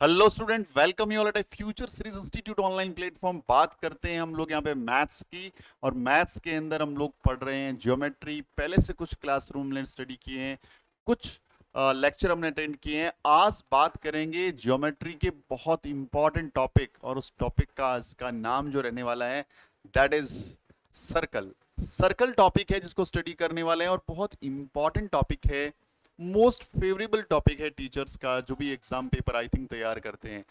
Hello student, welcome you all at future series institute online platform. बात करते हैं हम लोग यहाँ पे मैथ्स की। और मैथ्स के अंदर हम लोग पढ़ रहे हैं ज्योमेट्री। पहले से कुछ क्लासरूम में स्टडी किए हैं, कुछ लेक्चर हमने अटेंड किए हैं। आज बात करेंगे ज्योमेट्री के बहुत इंपॉर्टेंट टॉपिक, और उस टॉपिक का आज का नाम जो रहने वाला है that is circle. Circle topic है जिसको स्टडी करने वाले हैं, और बहुत इंपॉर्टेंट टॉपिक है, मोस्ट फेवरेबल टॉपिक है टीचर्स का जो भी एग्जाम पेपर आई थिंक तैयार करते हैं।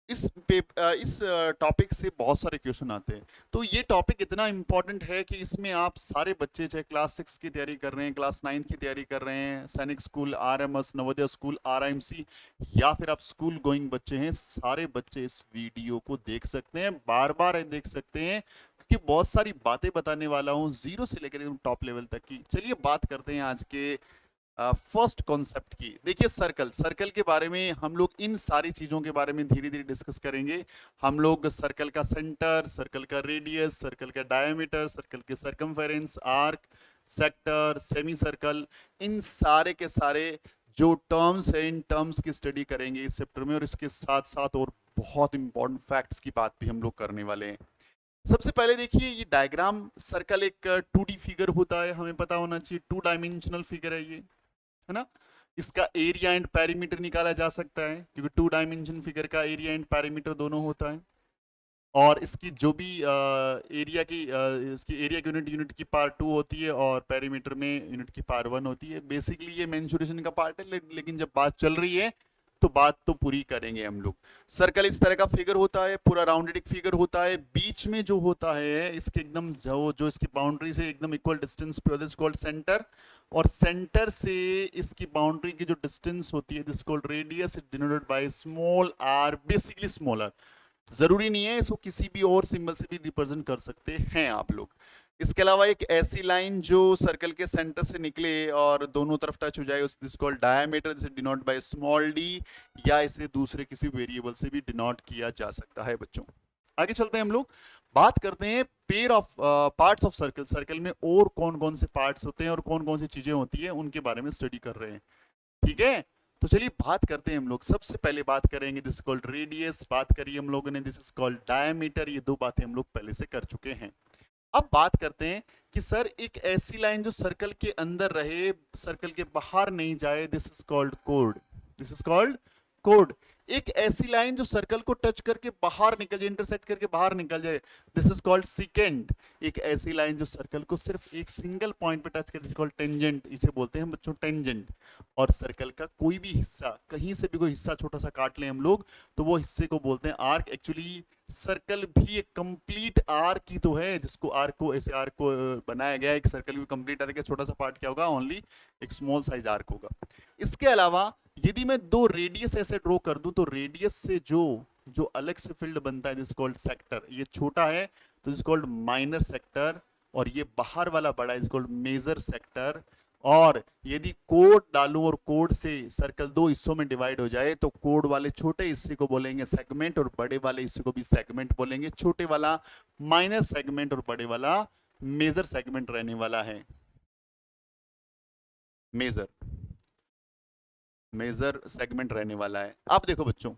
इस टॉपिक से बहुत सारे क्वेश्चन आते हैं। तो ये टॉपिक इतना इंपॉर्टेंट है कि इसमें आप सारे बच्चे, चाहे क्लास 6 की तैयारी कर रहे हैं, क्लास 9 की तैयारी कर रहे हैं, सैनिक school, RMS, Navodaya school, RIMC, या फिर आप स्कूल गोइंग बच्चे हैं, सारे बच्चे इस वीडियो को देख सकते हैं, बार बार देख सकते हैं, क्योंकि बहुत सारी बातें बताने वाला हूँ जीरो से लेकर एकदम टॉप लेवल तक की। चलिए बात करते हैं आज के फर्स्ट कॉन्सेप्ट की। देखिए सर्कल, सर्कल के बारे में हम लोग इन सारी चीजों के बारे में धीरे धीरे डिस्कस करेंगे। हम लोग सर्कल का सेंटर, सर्कल का रेडियस, सर्कल का डायमीटर, सर्कल के circumference, arc, sector, semi circle, इन सारे के सारे जो टर्म्स है, इन टर्म्स की स्टडी करेंगे इस चैप्टर में। और इसके साथ साथ और बहुत इंपॉर्टेंट फैक्ट्स की बात भी हम लोग करने वाले हैं। सबसे पहले देखिए ये डायग्राम, सर्कल एक 2D फिगर होता है, हमें पता होना चाहिए, 2 डायमेंशनल फिगर है ये, है ना। इसका एरिया एंड पेरीमीटर निकाला जा सकता है, क्योंकि 2 डायमेंशन फिगर का एरिया एंड पेरीमीटर दोनों होता है। और इसकी जो भी एरिया की इसकी एरिया की यूनिट की पावर 2 होती है, और पेरीमीटर में यूनिट की पावर 1 होती है। बेसिकली ये मेंसुरेशन का पार्ट है, लेकिन जब बात चल रही है तो बात तो पूरी करेंगे हम लोग। सर्कल इस तरह का फिगर होता है, पूरा राउंडेड फिगर होता है। बीच में जो होता है इसके एकदम जो जो इसकी बाउंड्री से एकदम इक्वल डिस्टेंस पे होता है, कॉल्ड सेंटर। और सेंटर से इसकी बाउंड्री की जो डिस्टेंस होती है this called radius, denoted by small R, basically small R. जरूरी नहीं है, इसको किसी भी और सिंबल से भी रिप्रेजेंट कर सकते हैं आप लोग। इसके अलावा एक ऐसी लाइन जो सर्कल के सेंटर से निकले और दोनों तरफ टच हो जाए, उस दिस कॉल्ड डायमीटर, जिसे डिनोट बाय स्मॉल डी, या इसे दूसरे किसी वेरिएबल से भी डिनोट किया जा सकता है बच्चों। आगे चलते हैं हम लोग, बात करते हैं pair of parts of circle. Circle में और कौन कौन से पार्ट्स होते हैं और कौन कौन सी चीजें होती है, उनके बारे में स्टडी कर रहे हैं। ठीक है, तो चलिए बात करते हैं हम लोग। सबसे पहले बात करेंगे दिस कॉल्ड रेडियस, बात करी हम लोगों ने, दिस इज कॉल्ड डायमीटर। ये दो बातें हम लोग पहले से कर चुके हैं। अब बात करते हैं कि सर एक ऐसी लाइन जो सर्कल के अंदर रहे, सर्कल के बाहर नहीं जाए, this is called code. This is called code. एक ऐसी लाइन जो सर्कल को टच करके बाहर निकल जाए, इंटरसेक्ट करके बाहर निकल जाए, दिस इज कॉल्ड सिकेंड। एक ऐसी लाइन जो सर्कल को सिर्फ एक सिंगल पॉइंट पे टच करे, कॉल्ड टेंजेंट, इसे बोलते हैं बच्चों टेंजेंट। और सर्कल का कोई भी हिस्सा, कहीं से भी कोई हिस्सा छोटा सा काट लें हम लोग, तो वो हिस्से को बोलते हैं आर्क। एक्चुअली सर्कल भी एक कंप्लीट आर्क ही तो है, जिसको आर्क को, ऐसे आर्क को बनाया गया है। एक सर्कल भी कंप्लीट आर्क है, छोटा सा पार्ट क्या होगा, ओनली एक स्मॉल साइज आर्क होगा। इसके अलावा यदि मैं दो रेडियस ऐसे ड्रॉ कर दूं, तो रेडियस से जो जो अलग से फील्ड बनता है दिस कॉल्ड सेक्टर। ये छोटा है तो दिस कॉल्ड माइनर सेक्टर, और ये बाहर वाला बड़ा है दिस कॉल्ड मेजर सेक्टर। और यदि कोड डालूं और कोड से सर्कल दो हिस्सों में डिवाइड हो जाए, तो कोड वाले छोटे हिस्से को बोलेंगे सेगमेंट, और बड़े वाले हिस्से को भी सेगमेंट बोलेंगे। छोटे वाला माइनर सेगमेंट और बड़े वाला मेजर सेगमेंट रहने वाला है। मेजर मेजर सेगमेंट रहने वाला है। अब देखो बच्चों,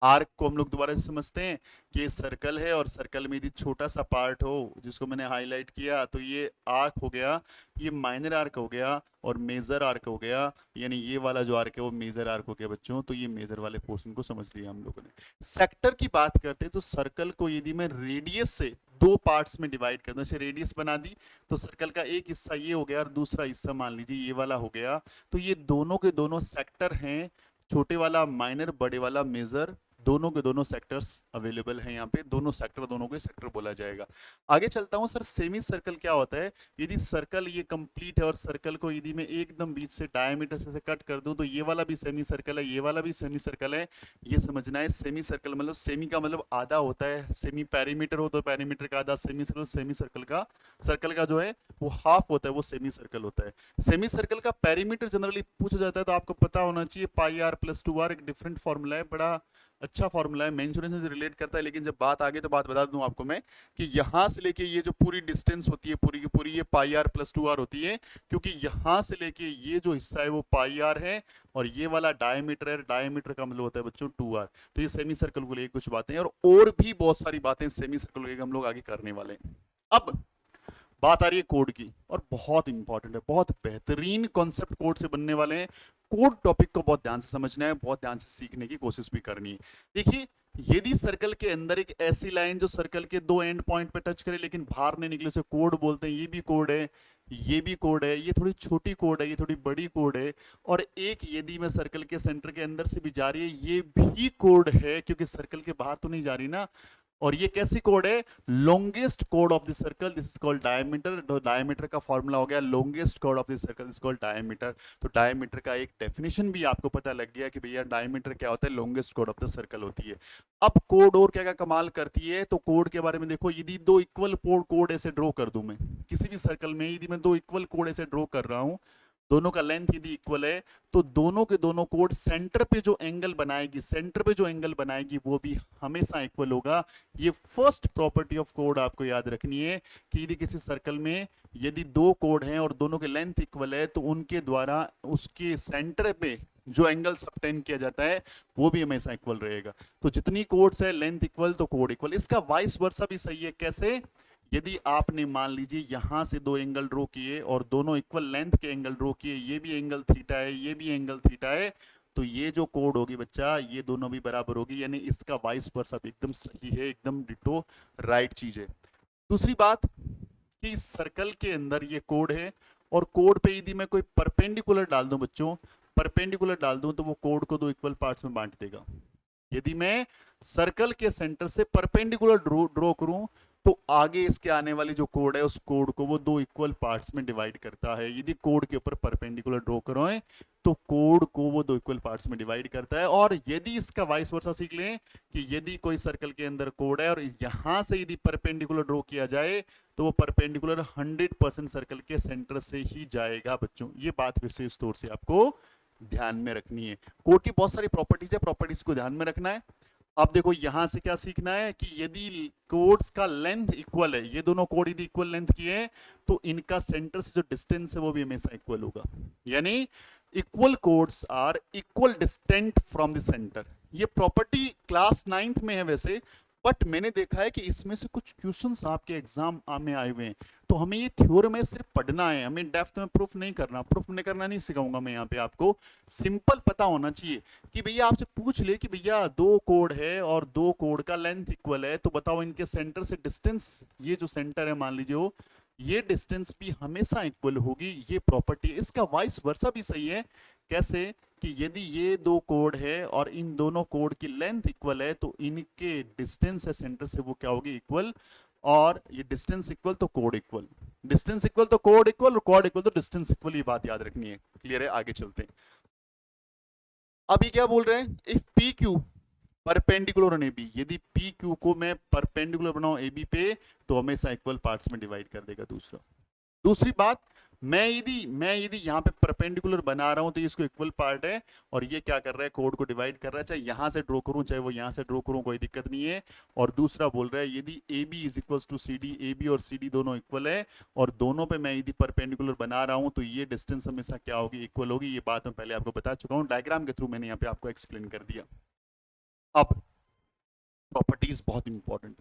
आर्क को हम लोग दोबारा से समझते हैं कि ये सर्कल है, और सर्कल में यदि छोटा सा पार्ट हो जिसको मैंने हाईलाइट किया, तो ये आर्क हो गया, ये माइनर आर्क हो गया, और मेजर आर्क हो गया। यानी ये वाला जो आर्क है वो मेजर आर्क हो गया बच्चों। तो ये मेजर वाले पोर्शन को समझ लिया हम लोगों ने। सेक्टर की बात करते हैं तो सर्कल को यदि मैं रेडियस से दो पार्ट्स में डिवाइड कर दूं, जैसे रेडियस बना दी, तो सर्कल का एक हिस्सा ये हो गया और दूसरा हिस्सा मान लीजिए ये वाला हो गया। तो ये दोनों के दोनों सेक्टर हैं, छोटे वाला माइनर, बड़े वाला मेजर, दोनों के दोनों सेक्टर्स अवेलेबल हैं यहाँ पे। दोनों सेक्टर, दोनों को सेक्टर बोला जाएगा। आगे चलता हूँ, सर सेमी सर्कल क्या होता है। यदि सर्कल ये कंप्लीट है, और सर्कल को यदि मैं एकदम बीच से डायमीटर से कट कर दूं, तो ये वाला भी सेमी सर्कल है, ये वाला भी सेमी सर्कल है। ये समझना है, सेमी सर्कल मतलब सेमी का मतलब आधा होता है। सेमी पेरीमीटर हो तो पेरीमीटर का आधा, सेमी सर्कल, सेमी सर्कल का जो है वो हाफ होता है, वो सेमी सर्कल होता है। सेमी सर्कल का पेरीमीटर जनरली पूछा जाता है, तो आपको पता होना चाहिए पाई आर प्लस 2 आर, एक डिफरेंट फॉर्मूला है, बड़ा अच्छा फॉर्मूला है, मेंसुरेशन से रिलेट करता है, लेकिन जब बात आगे तो बात बता दूं आपको मैं कि यहाँ से लेके ये जो पूरी डिस्टेंस होती है पूरी की पूरी ये पाई आर प्लस 2r होती है, क्योंकि यहाँ से लेके ये जो हिस्सा है वो पाई आर है और ये वाला डायमीटर है, डायमीटर का मतलब होता है बच्चों 2r। तो ये सेमी सर्कल को लेके कुछ बातें और भी बहुत सारी बातें सेमी सर्कल को लेके हम लोग आगे करने वाले हैं। अब बात आ रही है कोड की, और बहुत इंपॉर्टेंट है, बहुत बेहतरीन कॉन्सेप्ट कोड से बनने वाले हैं। कोड टॉपिक को बहुत ध्यान से समझना है, बहुत ध्यान से सीखने की कोशिश भी करनी है। देखिए, यदि सर्कल के अंदर एक ऐसी लाइन जो सर्कल के दो एंड पॉइंट पे टच करे लेकिन बाहर नहीं निकले, उसे कोड बोलते हैं। ये भी कोड है, ये भी कोड है, ये थोड़ी छोटी कोड है, ये थोड़ी बड़ी कोड है। और एक यदि मैं सर्कल के सेंटर के अंदर से भी जा रही है, ये भी कोड है, क्योंकि सर्कल के बाहर तो नहीं जा रही ना। और ये कैसी कोड है? Longest code of the circle, this is called diameter. तो डायमीटर का फॉर्मूला हो गया longest code of the circle is called diameter. तो डायमीटर का एक डेफिनेशन भी आपको पता लग गया कि भैया डायमीटर क्या होता है, longest code of the circle होती है। अब कोड और क्या क्या कमाल करती है, तो कोड के बारे में देखो। यदि दो इक्वल कोड ऐसे ड्रॉ कर दूं मैं किसी भी सर्कल में, यदि मैं दो इक्वल कोड ऐसे ड्रॉ कर रहा हूं, दोनों का लेंथ यदि इक्वल है, तो दोनों के दोनों कोड सेंटर पे जो एंगल बनाएगी, सेंटर पे जो एंगल बनाएगी वो भी हमेशा इक्वल होगा। ये फर्स्ट प्रॉपर्टी ऑफ कोड आपको याद रखनी है कि यदि किसी सर्कल में यदि दो कोड हैं और दोनों के लेंथ इक्वल है, तो उनके द्वारा उसके सेंटर पे जो एंगल सबटेंड किया जाता है वो भी हमेशा इक्वल रहेगा। तो जितनी कोड्स है लेंथ इक्वल तो कोड इक्वल। इसका वाइस वर्सा भी सही है। कैसे? यदि आपने मान लीजिए यहां से दो एंगल ड्रॉ किए और दोनों इक्वल लेंथ के एंगल ड्रॉ किए, ये भी एंगल थीटा है, ये भी एंगल थीटा है, तो ये जो कोड होगी बच्चा, ये दोनों भी बराबर होगी, यानी इसका वाइस वर्सा भी एकदम सही है, एकदम डिटो राइट चीज है। दूसरी बात कि इस सर्कल के अंदर ये कोड है, और कोड पे यदि मैं कोई परपेंडिकुलर डाल दूं बच्चों, परपेंडिकुलर डाल दूं, तो वो कोड को दो इक्वल पार्ट्स में बांट देगा। यदि मैं सर्कल के सेंटर से परपेंडिकुलर ड्रॉ करूं, तो आगे इसके आने वाली जो कोड है उस कोड को वो दो इक्वल पार्ट्स में डिवाइड करता है। यदि कोड के ऊपर परपेंडिकुलर ड्रॉ करो तो कोड को वो दो इक्वल पार्ट्स में डिवाइड करता है। और यदि इसका वाइस वर्सा सीख लें कि यदि कोई सर्कल के अंदर कोड है और यहां से यदि परपेंडिकुलर ड्रॉ किया जाए, तो वो परपेंडिकुलर 100% सर्कल के सेंटर से ही जाएगा बच्चों। ये बात विशेष तौर से आपको ध्यान में रखनी है। कोड की बहुत सारी प्रॉपर्टीज है, प्रॉपर्टीज को ध्यान में रखना है। अब देखो यहां से क्या सीखना है कि यदि कोड्स का लेंथ इक्वल है, ये दोनों कोड यदि इक्वल लेंथ की है, तो इनका सेंटर से जो डिस्टेंस है वो भी हमेशा इक्वल होगा। यानी equal chords are equal distant from the centre. ये प्रॉपर्टी क्लास 9th में है वैसे, बट मैंने देखा है कि इसमें से कुछ क्वेश्चंस आपके एग्जाम में आए हुए हैं। तो हमें ये थ्योरी में सिर्फ पढ़ना है, हमें डेप्थ में प्रूफ नहीं करना। प्रूफ नहीं करना नहीं सिखाऊंगा मैं यहाँ पे, आपको सिंपल पता होना चाहिए कि भैया आपसे पूछ ले कि भैया दो कोड है और दो कोड का लेंथ इक्वल है, तो बताओ इनके सेंटर से डिस्टेंस, ये जो सेंटर है मान लीजिए वो, ये डिस्टेंस भी हमेशा इक्वल होगी। ये प्रॉपर्टी है। इसका वाइस वर्सा भी सही है। कैसे? कि यदि ये दो कोड है और इन दोनों कोड की लेंथ इक्वल है, तो इनके डिस्टेंस है सेंटर से वो क्या होगी? इक्वल। और ये डिस्टेंस इक्वल तो कोड इक्वल, डिस्टेंस इक्वल तो कोड इक्वल, और कोड इक्वल तो डिस्टेंस इक्वल। ये बात याद रखनी है। क्लियर है? आगे चलते हैं। अभी क्या बोल रहे हैं? If P Q perpendicular on A, B P Q को मैं परपेंडिकुलर बनाऊं एबी पे, तो हमेशा इक्वल पार्ट्स में डिवाइड कर देगा। दूसरी बात, मैं यदि यहाँ पे परपेंडिकुलर बना रहा हूं तो इसको इक्वल पार्ट है, और ये क्या कर रहा है? कोड को डिवाइड कर रहा है। चाहे यहां से ड्रॉ करूं चाहे वो यहां से ड्रॉ करूं, कोई दिक्कत नहीं है। और दूसरा बोल रहा है यदि A B is equal to C D, A B और सी डी दोनों इक्वल है, और दोनों पे मैं यदि परपेंडिकुलर बना रहा हूं, तो ये डिस्टेंस हमेशा क्या होगी? इक्वल होगी। ये बात मैं पहले आपको बता चुका हूँ, डायग्राम के थ्रू मैंने यहाँ पे आपको एक्सप्लेन कर दिया। अब प्रॉपर्टीज बहुत इंपॉर्टेंट,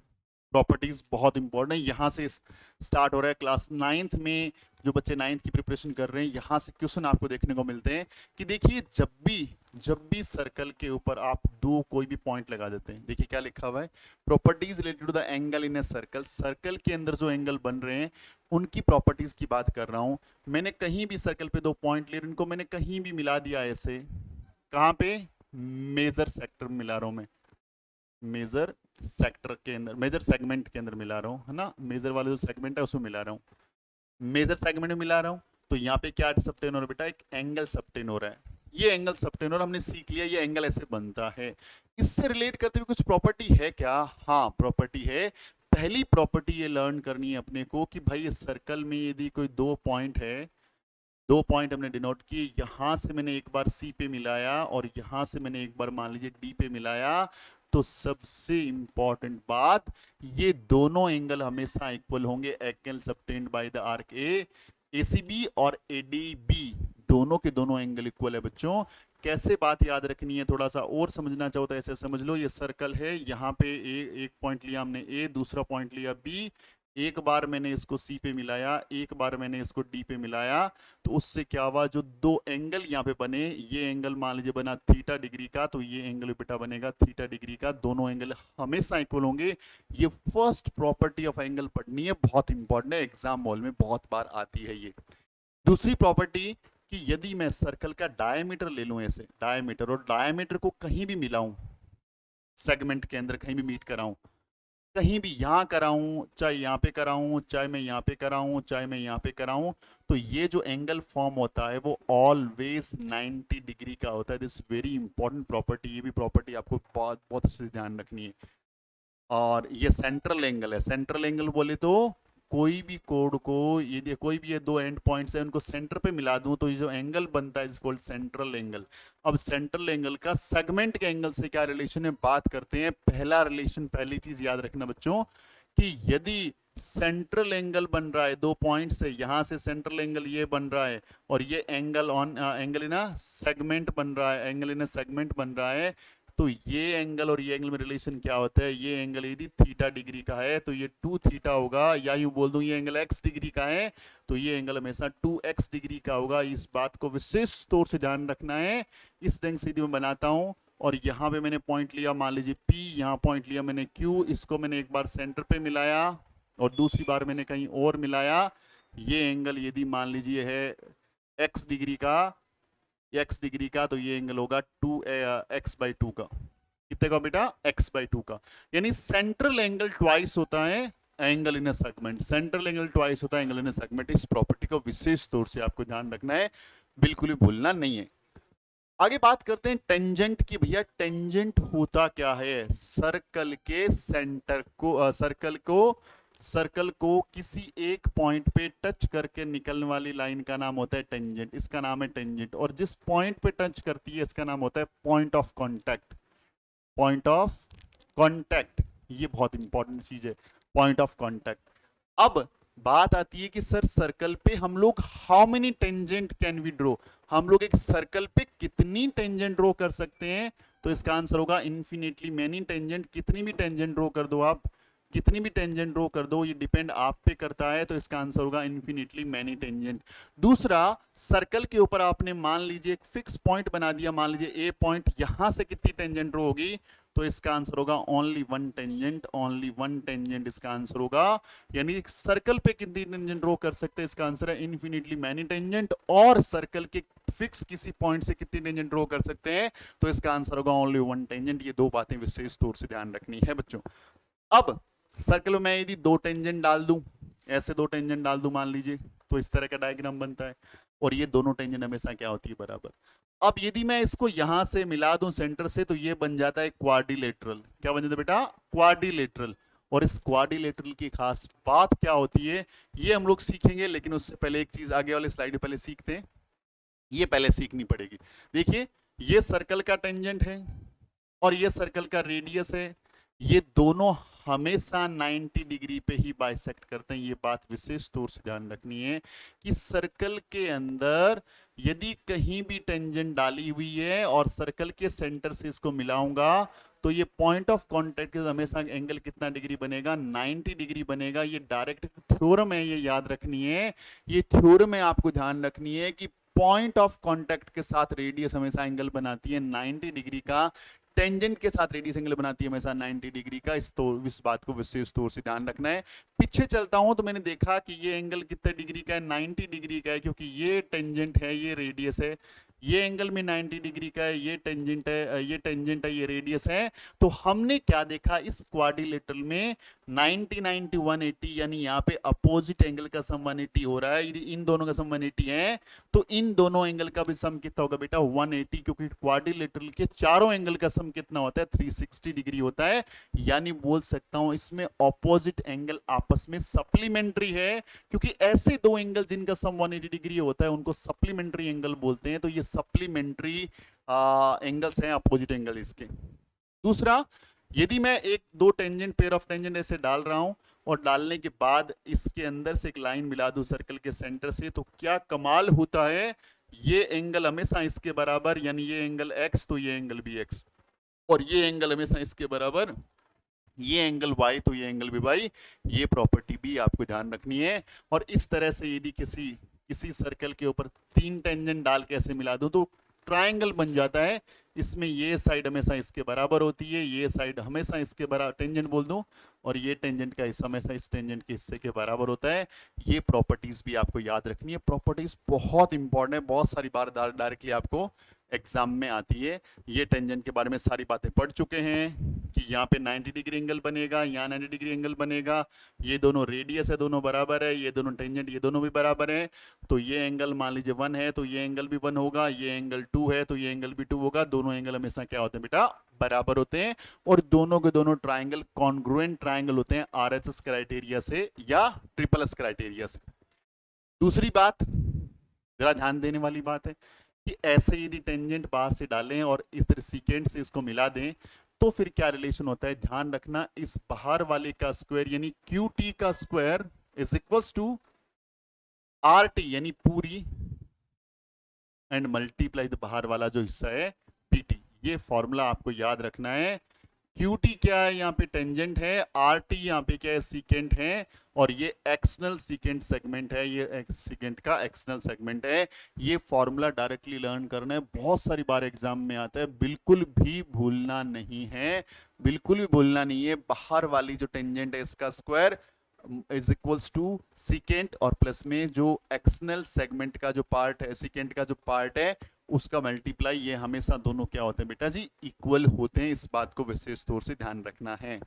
प्रॉपर्टीज बहुत इंपॉर्टेंट है। यहाँ से स्टार्ट हो रहा है क्लास 9th में। जो बच्चे 9th की प्रिपरेशन कर रहे हैं, यहाँ से क्वेश्चन आपको देखने को मिलते हैं कि देखिए जब भी सर्कल के ऊपर आप दो कोई भी पॉइंट लगा देते हैं, देखिए क्या लिखा हुआ है? Properties related to the angle in a circle. Circle के अंदर जो एंगल बन रहे हैं उनकी प्रॉपर्टीज की बात कर रहा हूं। मैंने कहीं भी सर्कल पे दो पॉइंट ले, इनको मैंने कहीं भी मिला दिया ऐसे। कहाँ पे? मेजर सेक्टर मिला रहा हूं मैं, मेजर सेक्टर के अंदर, मेजर सेगमेंट के अंदर मिला रहा हूँ, है ना? मेजर वाला जो सेगमेंट है उसमें मिला रहा हूँ, मेजर सेगमेंट में मिला रहा हूँ। तो यहाँ पे क्या सबटेन हो रहा है बेटा? एक एंगल सबटेन हो रहा है। ये एंगल सबटेन हो रहा है, हमने सीख लिया ये एंगल ऐसे बनता है। इससे रिलेट करते हुए कुछ प्रॉपर्टी है क्या? हाँ प्रॉपर्टी है। पहली प्रॉपर्टी ये लर्न करनी है अपने को कि भाई इस सर्कल में यदि कोई दो पॉइंट है, दो पॉइंट हमने डिनोट किए, यहां से मैंने एक बार सी पे मिलाया और यहां से मैंने एक बार मान लीजिए डी पे मिलाया, तो सबसे इंपॉर्टेंट बात, ये दोनों एंगल हमेशा इक्वल होंगे, angle subtend by the arc A, ACB और एडीबी, दोनों के दोनों एंगल इक्वल है बच्चों। कैसे बात याद रखनी है, थोड़ा सा और समझना चाहो तो ऐसे समझ लो, ये सर्कल है, यहाँ पे एक पॉइंट लिया हमने ए, दूसरा पॉइंट लिया बी, एक बार मैंने इसको सी पे मिलाया, एक बार मैंने इसको डी पे मिलाया, तो उससे क्या हुआ, जो दो एंगल यहाँ पे बने, ये एंगल मान लीजिए बना थीटा डिग्री का, तो ये एंगल बेटा बनेगा थीटा डिग्री का, दोनों एंगल हमेशा इक्वल होंगे। ये फर्स्ट प्रॉपर्टी ऑफ एंगल पढ़नी है, बहुत इंपॉर्टेंट है, एग्जाम हॉल में बहुत बार आती है ये। दूसरी प्रॉपर्टी कि यदि मैं सर्कल का डायमीटर ले लूं, ऐसे डायमीटर, और डायमीटर को कहीं भी मिलाऊं, सेगमेंट के अंदर कहीं भी मीट कराऊं, कहीं भी यहां कराऊं, चाहे यहां पे कराऊं, चाहे मैं यहां पे कराऊं, चाहे मैं यहां पे कराऊं, तो ये जो एंगल फॉर्म होता है वो ऑलवेज 90 डिग्री का होता है। दिस वेरी इंपॉर्टेंट प्रॉपर्टी, ये भी प्रॉपर्टी आपको बहुत बहुत अच्छे से ध्यान रखनी है। और ये सेंट्रल एंगल है, सेंट्रल एंगल बोले तो कोई भी कोड को, ये कोई भी ये दो एंड पॉइंट्स है, उनको सेंटर पे मिला दूं तो ये जो एंगल बनता है इज कॉल्ड सेंट्रल एंगल। अब सेंट्रल एंगल का सेगमेंट के एंगल से क्या रिलेशन है, बात करते हैं। पहला रिलेशन, पहली चीज याद रखना बच्चों, कि यदि सेंट्रल एंगल बन रहा है दो पॉइंट से, यहां से सेंट्रल एंगल ये बन रहा है, और ये angle on angle in segment बन रहा है, एंगल इन सेगमेंट बन रहा है, तो ये एंगल और ये एंगल में रिलेशन क्या होता है, ये एंगल यदि थीटा डिग्री का है तो ये 2 थीटा होगा, या यूं बोल दूं ये एंगल x डिग्री का है तो ये एंगल हमेशा 2x डिग्री का होगा। इस बात को विशेष तौर से ध्यान रखना है। इस ढंग से यदि मैं बनाता हूं, और यहां पे मैंने पॉइंट लिया मान लीजिए P, यहां पॉइंट लिया मैंने Q, इसको मैंने एक बार सेंटर पे मिलाया और दूसरी बार मैंने कहीं और मिलाया, ये एंगल यदि मान लीजिए है x डिग्री का, x डिग्री का, तो ये एंगल होगा 2x/2 का, कितने का बेटा, x/2 का। यानी सेंट्रल एंगल ट्वाइस होता है angle in segment, central angle twice होता है एंगल इन सेगमेंट। इस प्रॉपर्टी को विशेष तौर से आपको ध्यान रखना है, बिल्कुल भी भूलना नहीं है। आगे बात करते हैं टेंजेंट की। भैया टेंजेंट होता क्या है, सर्कल के सेंटर को, सर्कल को किसी एक पॉइंट पे टच करके निकलने वाली लाइन का नाम होता है टेंजेंट, इसका नाम है टेंजेंट। और जिस पॉइंट पे टच करती है इसका नाम होता है point of contact, point of contact, ये बहुत इंपॉर्टेंट चीज है, पॉइंट ऑफ कांटेक्ट। अब बात आती है कि सर सर्कल पे हम लोग how many tangent can we draw, हम लोग एक सर्कल पे कितनी टेंजेंट ड्रॉ कर सकते हैं, तो इसका आंसर होगा इन्फिनिटली मैनी टेंजेंट। कितनी भी टेंजेंट ड्रॉ कर दो आप, कितनी भी टेंजेंट ड्रॉ कर दो, ये डिपेंड आप पे करता है, तो इसका आंसर होगा इन्फिनिटली मैनी टेंजेंट। दूसरा, सर्कल के ऊपर आपने मान लीजिए एक फिक्स पॉइंट बना दिया, मान लीजिए ए पॉइंट, यहां से कितनी टेंजेंट ड्रॉ होगी, तो इसका आंसर होगा only one tangent, only one tangent इसका आंसर होगा। यानी सर्कल पे कितनी टेंजेंट ड्रॉ कर सकते हैं, इसका आंसर है इन्फिनिटली मैनी टेंजेंट। और सर्कल के फिक्स किसी पॉइंट से कितनी टेंजेंट ड्रॉ कर सकते हैं, तो इसका आंसर होगा ओनली वन टेंजेंट। ये दो बातें विशेष तौर से ध्यान रखनी है बच्चों। अब सर्कल में यदि दो टेंजेंट डाल दूं, ऐसे दो टेंजेंट डाल दूं मान लीजिए, तो इस तरह का डायग्राम बनता है, और ये दोनों टेंजेंट हमेशा क्या होती है, बराबर। अब यदि मैं इसको यहां से मिला दूं सेंटर से, तो ये बन जाता है क्वाड्रिलेटरल। क्या बन जाता है बेटा, क्वाड्रिलेटरल। और इस क्वाड्रिलेटरल की खास बात क्या होती है, ये हम लोग सीखेंगे, लेकिन उससे पहले एक चीज आगे वाले स्लाइड में पहले सीखते हैं, ये पहले सीखनी पड़ेगी। देखिए, ये सर्कल का टेंजेंट है और ये सर्कल का रेडियस है, ये दोनों हमेशा 90 डिग्री पे ही बाइसेक्ट करते हैं। ये बात विशेष तौर से ध्यान रखनी है कि सर्कल के अंदर यदि कहीं भी टेंजेंट डाली हुई है और सर्कल के सेंटर से इसको मिलाऊंगा, तो ये पॉइंट ऑफ कांटेक्ट के हमेशा एंगल कितना डिग्री बनेगा, 90 डिग्री बनेगा। ये डायरेक्ट थ्योरम है, ये याद रखनी है। ये थ्योरम है, आपको ध्यान रखनी है कि पॉइंट ऑफ कांटेक्ट के साथ रेडियस हमेशा एंगल बनाती है 90 डिग्री का, टेंजेंट के साथ रेडियस एंगल बनाती है हमेशा 90 डिग्री का। इस बात को विशेष तौर से ध्यान रखना है। पीछे चलता हूं तो मैंने देखा कि ये एंगल कितने डिग्री का है, 90 डिग्री का है, क्योंकि ये टेंजेंट है, ये रेडियस है। ये एंगल में 90 डिग्री का है, ये टेंजेंट है, ये रेडियस है। तो हमने क्या देखा इस क्वाड्रिलेटरल में, 90 90 180, यानी यहाँ पे अपोजिट एंगल का सम 180 हो रहा है। यदि इन दोनों का सम 180 है तो इन दोनों एंगल का भी सम कितना होगा बेटा 180, क्योंकि क्वाड्रिलेटरल के चारों एंगल का सम कितना होता है 360 डिग्री होता है। यानी बोल सकता हूं इसमें ऑपोजिट एंगल आपस में सप्लीमेंट्री है, क्योंकि ऐसे दो एंगल जिनका सम 180 डिग्री होता है उनको सप्लीमेंट्री एंगल बोलते हैं। तो ये सप्लीमेंट्री एंगल्स हैं अपोजिट एंगल इसके। दूसरा, यदि मैं एक दो टेंजेंट पेयर ऑफ टेंजेंट ऐसे डाल रहा हूं और डालने के बाद इसके अंदर से एक लाइन मिला दूं सर्कल के सेंटर से, तो क्या कमाल होता है, ये एंगल हमेशा इसके बराबर, यानी ये एंगल x तो ये एंगल भी x, और ये एंगल हमेशा इसके बराबर, ये एंगल y तो ये एंगल भी y। ये प्रॉपर्टी भी आपको ध्यान रखनी है। और इस तरह से यदि किसी किसी सर्कल के ऊपर तीन टेंजेंट डाल के ऐसे मिला दूं तो ट्रायंगल बन जाता है। इसमें ये साइड हमेशा इसके बराबर होती है, ये साइड हमेशा इसके बराबर, टेंजेंट बोल दूं, और ये टेंजेंट का हिस्सा हमेशा इस टेंजेंट के हिस्से के बराबर होता है। ये प्रॉपर्टीज भी आपको याद रखनी है। प्रॉपर्टीज बहुत इंपॉर्टेंट है, बहुत सारी बार डायरेक्टली आपको एग्जाम में आती है। ये टेंजेंट के बारे में सारी बातें पढ़ चुके हैं कि यहाँ पे 90 डिग्री एंगल बनेगा, यहाँ 90 डिग्री एंगल बनेगा, ये दोनों रेडियस है, दोनों बराबर है, ये दोनों टेंजेंट ये दोनों भी बराबर है। तो ये एंगल मान लीजिए 1 है तो ये एंगल भी 1 होगा, ये एंगल 2 है तो ये एंगल भी 2 होगा। दोनों एंगल हमेशा क्या होते हैं बेटा, बराबर होते हैं। और दोनों के दोनों ट्राइंगल कॉन्ग्रुएंट ट्राइंगल होते हैं आरएचएस क्राइटेरिया से या ट्रिपल एस क्राइटेरिया से। दूसरी बात जरा ध्यान देने वाली बात है कि ऐसे यदि टेंजेंट बाहर से डालें और इस तरह सीकेंट से इसको मिला दें तो फिर क्या रिलेशन होता है, ध्यान रखना। इस बाहर वाले का स्क्वायर यानी क्यू टी का square is equals to R T यानी पूरी एंड मल्टीप्लाई द बाहर वाला जो हिस्सा है पी टी। ये फॉर्मूला आपको याद रखना है। क्यू टी क्या है, यहाँ पे टेंजेंट है, आर टी यहाँ पे क्या है, सीकेंट है, और ये एक्सटर्नल सीकेंट सेगमेंट है, ये सीकेंट का एक्सटर्नल सेगमेंट है। ये फॉर्मूला डायरेक्टली लर्न करना है, बहुत सारी बार एग्जाम में आता है, बिल्कुल भी भूलना नहीं है, बिल्कुल भी भूलना नहीं है। बाहर वाली जो टेंजेंट है इसका square is equals to secant, और प्लस में जो एक्सटर्नल सेगमेंट का जो पार्ट है, सीकेंट का जो पार्ट है उसका मल्टीप्लाई। ये हमेशा दोनों क्या होते हैं बेटा जी, इक्वल होते हैं। इस बात को विशेष तौर से ध्यान रखना है।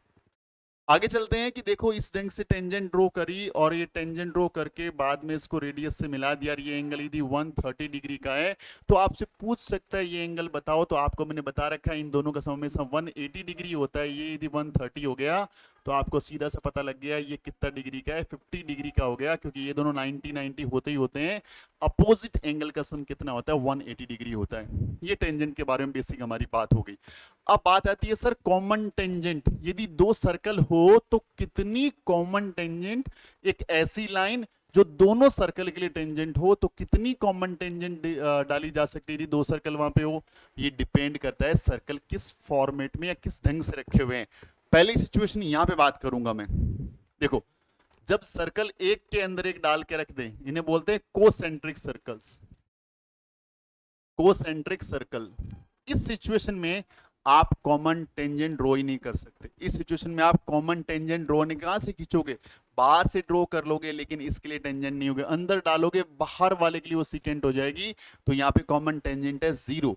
आगे चलते हैं कि देखो इस ढंग से टेंजेंट ड्रॉ करी और ये टेंजेंट ड्रॉ करके बाद में इसको रेडियस से मिला दिया। ये एंगल यदि 130 डिग्री का है तो आपसे पूछ सकता है ये एंगल बताओ, तो आपको मैंने बता रखा है इन दोनों का सम हमेशा 180 डिग्री होता है। ये यदि 130 हो गया तो आपको सीधा सा पता लग गया ये कितना डिग्री का है, 50 डिग्री का हो गया, क्योंकि ये दोनों 90 90 होते ही होते हैं। अपोजिट एंगल का सम कितना होता है, 180 डिग्री होता है। ये टेंजेंट के बारे में बेसिक हमारी बात हो गई। अब बात आती है सर कॉमन टेंजेंट, यदि दो सर्कल हो तो कितनी कॉमन टेंजेंट, एक ऐसी लाइन जो दोनों सर्कल के लिए टेंजेंट हो तो कितनी कॉमन टेंजेंट डाली जा सकती है यदि दो सर्कल वहां पे हो। ये डिपेंड करता है सर्कल किस फॉर्मेट में या किस ढंग से रखे हुए हैं। पहली सिचुएशन यहां पे बात करूंगा मैं। देखो जब सर्कल एक के अंदर एक डाल के रख दें, इन्हें बोलते हैं कोसेंट्रिक सर्कल्स, कोसेंट्रिक सर्कल। इस सिचुएशन में आप कॉमन टेंजेंट ड्रॉ ही नहीं कर सकते। इस सिचुएशन में आप कॉमन टेंजेंट ड्रॉ नहीं, कहां से खींचोगे, बाहर से ड्रॉ कर लोगे, लेकिन इसके लिए टेंजेंट नहीं होगे, अंदर डालोगे बाहर वाले के लिए वो सीकेंट हो जाएगी। तो यहाँ पे कॉमन टेंजेंट है 0।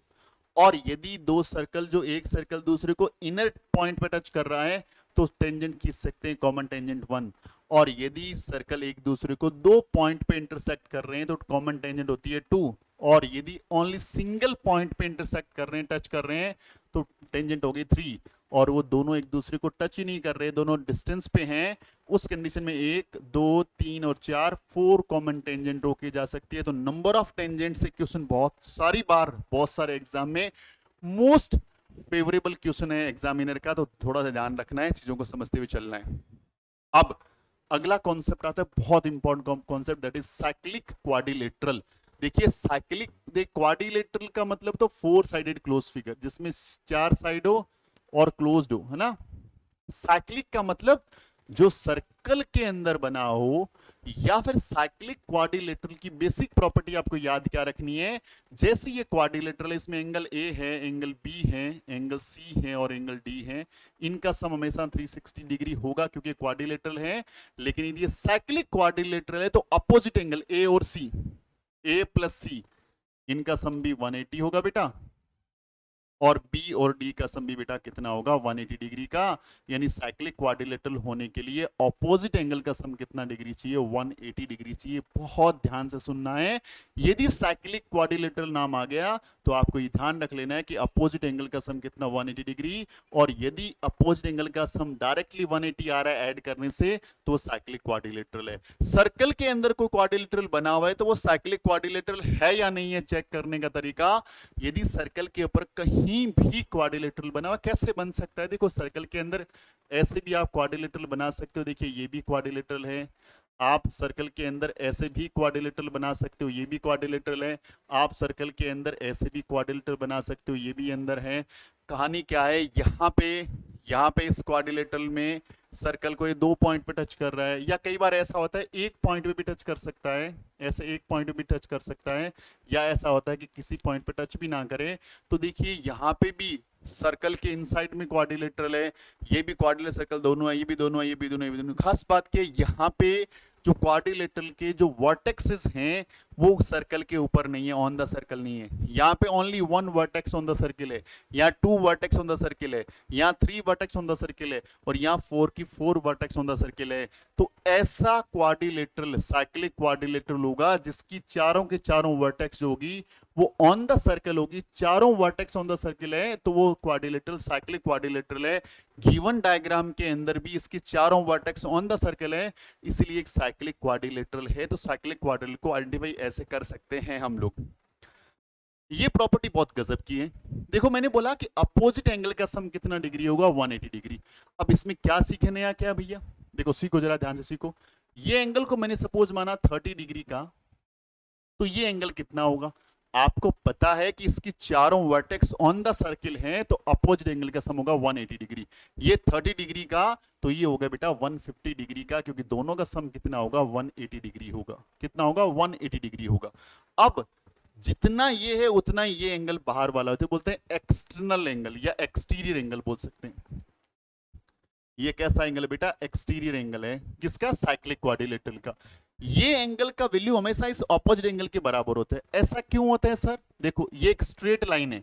और यदि दो सर्कल, जो एक सर्कल दूसरे को इनर पॉइंट पे टच कर रहा है तो टेंजेंट खींच सकते हैं कॉमन टेंजेंट 1। और यदि सर्कल एक दूसरे को दो पॉइंट पे इंटरसेक्ट कर रहे हैं तो कॉमन टेंजेंट होती है 2। और यदि ओनली सिंगल पॉइंट पे इंटरसेक्ट कर रहे हैं, टच कर रहे हैं, तो टेंजेंट हो गई 3। और वो दोनों एक दूसरे को टच ही नहीं कर रहे, दोनों डिस्टेंस पे हैं, उस कंडीशन में 1 2 3 और 4 4 कॉमन टेंजेंट ड्रॉ की जा सकती है। तो नंबर ऑफ टेंजेंट से क्वेश्चन बहुत सारी बार, बहुत सारे एग्जाम में मोस्ट फेवरेबल क्वेश्चन है एग्जामिनर का, तो थोड़ा सा ध्यान रखना है, चीजों को समझते हुए चलना है। अब अगला कॉन्सेप्ट आता है, बहुत important concept, that is cyclic quadrilateral. देखिए साइक्लिक, क्वाड्रिलेटरल का मतलब तो 4 साइडेड क्लोज फिगर, जिसमें 4 साइड हो और क्लोज्ड हो, है ना। साइक्लिक का मतलब जो सर्कल के अंदर बना हो, या फिर साइक्लिक क्वाड्रिलेटरल की बेसिक प्रॉपर्टी आपको याद क्या रखनी है। जैसे ये क्वाड्रिलेटरल है, इसमें एंगल ए है, एंगल बी है, एंगल सी है और एंगल डी है, इनका सम हमेशा 360 डिग्री होगा क्योंकि क्वाड्रिलेटरल है। लेकिन यदि ये साइक्लिक क्वाड्रिलेटरल है तो अपोजिट एंगल ए और सी, ए प्लस सी, इनका सम भी 180 होगा बेटा। और बी और डी का सम भी बेटा कितना होगा 180 डिग्री का, यानी साइक्लिक क्वाड्रिलेटरल होने के लिए ऑपोजिट एंगल का सम कितना डिग्री चाहिए 180 डिग्री चाहिए। बहुत ध्यान से सुनना है, यदि साइक्लिक क्वाड्रिलेटरल नाम आ गया तो आपको ये ध्यान रख लेना है कि अपोजिट एंगल का सम कितना 180 डिग्री, और यदि अपोजिट एंगल का सम डायरेक्टली 180 आ रहा है ऐड करने से तो साइक्लिक क्वाड्रिलेटरल है। सर्कल के अंदर कोई क्वाड्रिलेटरल बना हुआ है तो वो साइक्लिक क्वाड्रिलेटरल है या नहीं है चेक करने का तरीका, यदि सर्कल के ऊपर कहीं भी क्वाड्रिलेटरल बना हुआ, कैसे बन सकता है, देखो सर्कल के अंदर ऐसे भी आप क्वाड्रिलेटरल बना सकते हो, देखिए ये भी क्वाड्रिलेटरल है, आप सर्कल के अंदर ऐसे भी क्वाड्रिलेटरल बना सकते हो, ये भी क्वाड्रिलेटरल है, आप सर्कल के अंदर ऐसे भी क्वाड्रिलेटरल बना सकते हो, ये भी अंदर है। कहानी क्या है, यहाँ पे इस क्वाड्रिलेटरल में सर्कल को ये 2 पॉइंट पे टच कर रहा है, या कई बार ऐसा होता है एक पॉइंट पे भी टच कर सकता है, ऐसे एक पॉइंट पे भी टच कर सकता है, या ऐसा होता है कि किसी पॉइंट पे टच भी ना करे। तो देखिए यहाँ पे भी सर्कल के इनसाइड में क्वाड्रिलेटरल है, ये भी क्वाड्रिलेटरल सर्कल दोनों है, ये भी दोनों है, ये भी दोनों है, ये भी दोनों। खास बात क्या है, यहाँ पे जो क्वाड्रिलेटरल के जो वर्टेक्सेस हैं वो सर्कल के ऊपर नहीं है, ऑन द सर्कल नहीं है, यहाँ पे only 1 vertex on the circle है, यहाँ 2 वर्टेक्स ऑन द सर्किल है, यहाँ 3 वर्टेक्स ऑन द सर्किल है, और यहाँ 4 की 4 वर्टेक्स ऑन द सर्किल है। तो ऐसा क्वाड्रिलेटरल साइक्लिक क्वाड्रिलेटरल होगा जिसकी चारों के चारों वर्टेक्स होगी वो ऑन द सर्कल होगी, चारों वर्टेक्स ऑन द सर्किल है, तो वो क्वाड्रिलेटरल साइक्लिक क्वाड्रिलेटरल है। गिवन डायग्राम के अंदर भी इसके चारों वर्टेक्स ऑन द सर्कल है, इसलिए एक साइक्लिक क्वाड्रिलेटरल है। तो साइक्लिक क्वाड्रिलेटरल को आइडेंटिफाई ऐसे कर सकते हैं हम लोग। ये प्रॉपर्टी बहुत गजब की है। देखो मैंने बोला कि अपोजिट एंगल का सम कितना डिग्री होगा 180 डिग्री। अब इसमें क्या सीखे नया क्या भैया, देखो सीखो जरा ध्यान से सीखो। ये एंगल को मैंने सपोज माना 30 डिग्री का, तो ये एंगल कितना होगा, आपको पता है कि इसकी चारों वर्टेक्स ऑन द सर्किल हैं, तो अपोजिट एंगल का सम होगा 180 डिग्री। ये 30 डिग्री का तो ये होगा बेटा 150 डिग्री का, क्योंकि दोनों का सम कितना होगा 180 डिग्री होगा। कितना होगा 180 डिग्री होगा। अब जितना ये है उतना ही ये एंगल बाहर वाला होता है, बोलते हैं एक्सटर्नल एंगल या एक्सटीरियर एंगल बोल सकते हैं। ये कैसा एंगल है बेटा, एक्सटीरियर एंगल है, किसका, साइक्लिक क्वाड्रिलेटरल का। ये एंगल का वैल्यू हमेशा इस ऑपोजिट एंगल के बराबर होता है। ऐसा क्यों होता है सर, देखो ये एक स्ट्रेट लाइन है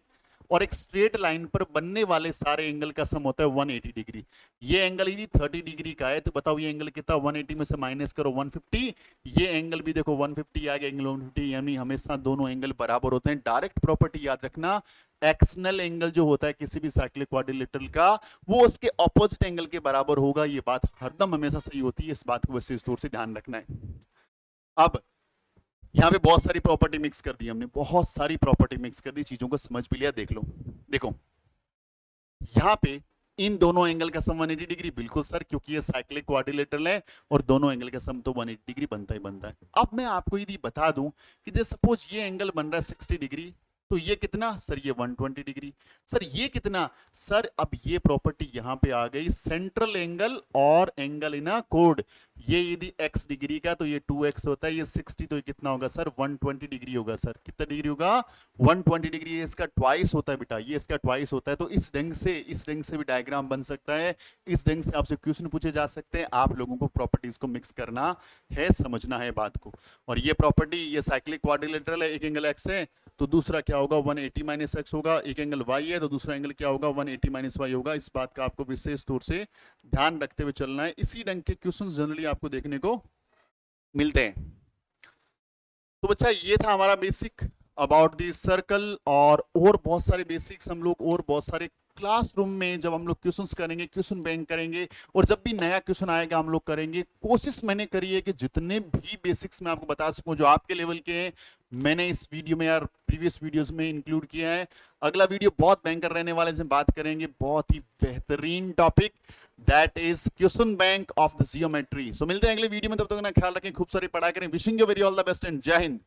और एक स्ट्रेट लाइन पर बनने वाले सारे एंगल का सम होता है 180 डिग्री। ये एंगल यदि 30 डिग्री का है तो बताओ ये एंगल कितना, 180 में से माइनस करो 150, ये एंगल भी देखो 150 आ गया, एंगल 150, यानी हमेशा दोनों एंगल बराबर होते हैं। डायरेक्ट प्रॉपर्टी याद रखना, एक्सटर्नल एंगल जो होता है किसी भी साइक्लिक क्वाड्रिलेटरल का वो उसके ऑपोजिट एंगल के बराबर होगा। ये बात हरदम हमेशा सही होती है, इस बात को विशेष तौर से ध्यान रखना है। अब यहाँ पे बहुत सारी प्रॉपर्टी मिक्स कर दी हमने, बहुत सारी प्रॉपर्टी मिक्स कर दी, चीजों को समझ भी लिया। देख लो, देखो यहाँ पे इन दोनों एंगल का सम 180 डिग्री, बिल्कुल सर, क्योंकि ये साइक्लिक क्वाड्रिलेटरल है और दोनों एंगल का सम तो 180 डिग्री बनता ही बनता है। अब मैं आपको यदि बता दूं कि जैसे सपोज ये एंगल बन रहा है 60 डिग्री, तो ये कितना सर, ये 120 डिग्री, सर ये कितना सर, अब ये प्रॉपर्टी यहां पे आ गई, सेंट्रल एंगल और एंगल इन अ कोड। ये यदि x डिग्री का तो ये 2x होता है, ये 60 तो ये कितना होगा सर 120 डिग्री होगा। सर कितना डिग्री होगा 120 डिग्री, ये इसका ट्वाइस होता है बेटा, ये इसका ट्वाइस होता है। तो इस ढंग से भी डायग्राम बन सकता है, इस ढंग से आपसे क्वेश्चन पूछे जा सकते हैं। आप लोगों को प्रॉपर्टीज को मिक्स करना है, समझना है बात को। और ये प्रॉपर्टी, ये साइक्लिक क्वाड्रिलेटरल है, एक एंगल x है तो दूसरा क्या होगा 180 माइनस एक्स होगा, एक एंगल y है तो दूसरा एंगल क्या होगा 180 माइनस वाई होगा। इस बात का आपको विशेष तौर से ध्यान रखते हुए चलना है। इसी ढंग के क्वेश्चंस जनरली आपको देखने को मिलते हैं। तो बच्चा ये था हमारा बेसिक अबाउट दी सर्कल, और बहुत सारे बेसिक्स हम लोग और बहुत सारे क्लासरूम में जब हम लोग क्वेश्चंस करेंगे, क्वेश्चन बैंक करेंगे, और जब भी नया क्वेश्चन आएगा हम लोग करेंगे। कोशिश मैंने करी है कि जितने भी बेसिक्स मैं आपको बता सकूं जो आपके लेवल के हैं, मैंने इस वीडियो में यार प्रीवियस वीडियोस में इंक्लूड किया है। अगला वीडियो बहुत बैंकर रहने वाले से बात करेंगे, बहुत ही बेहतरीन topic, that is question bank of the geometry. So मिलते हैं अगले वीडियो में, तब तक ना ख्याल रखें, खूब सारी पढ़ाई करें। Wishing you very all the best and जय हिंद।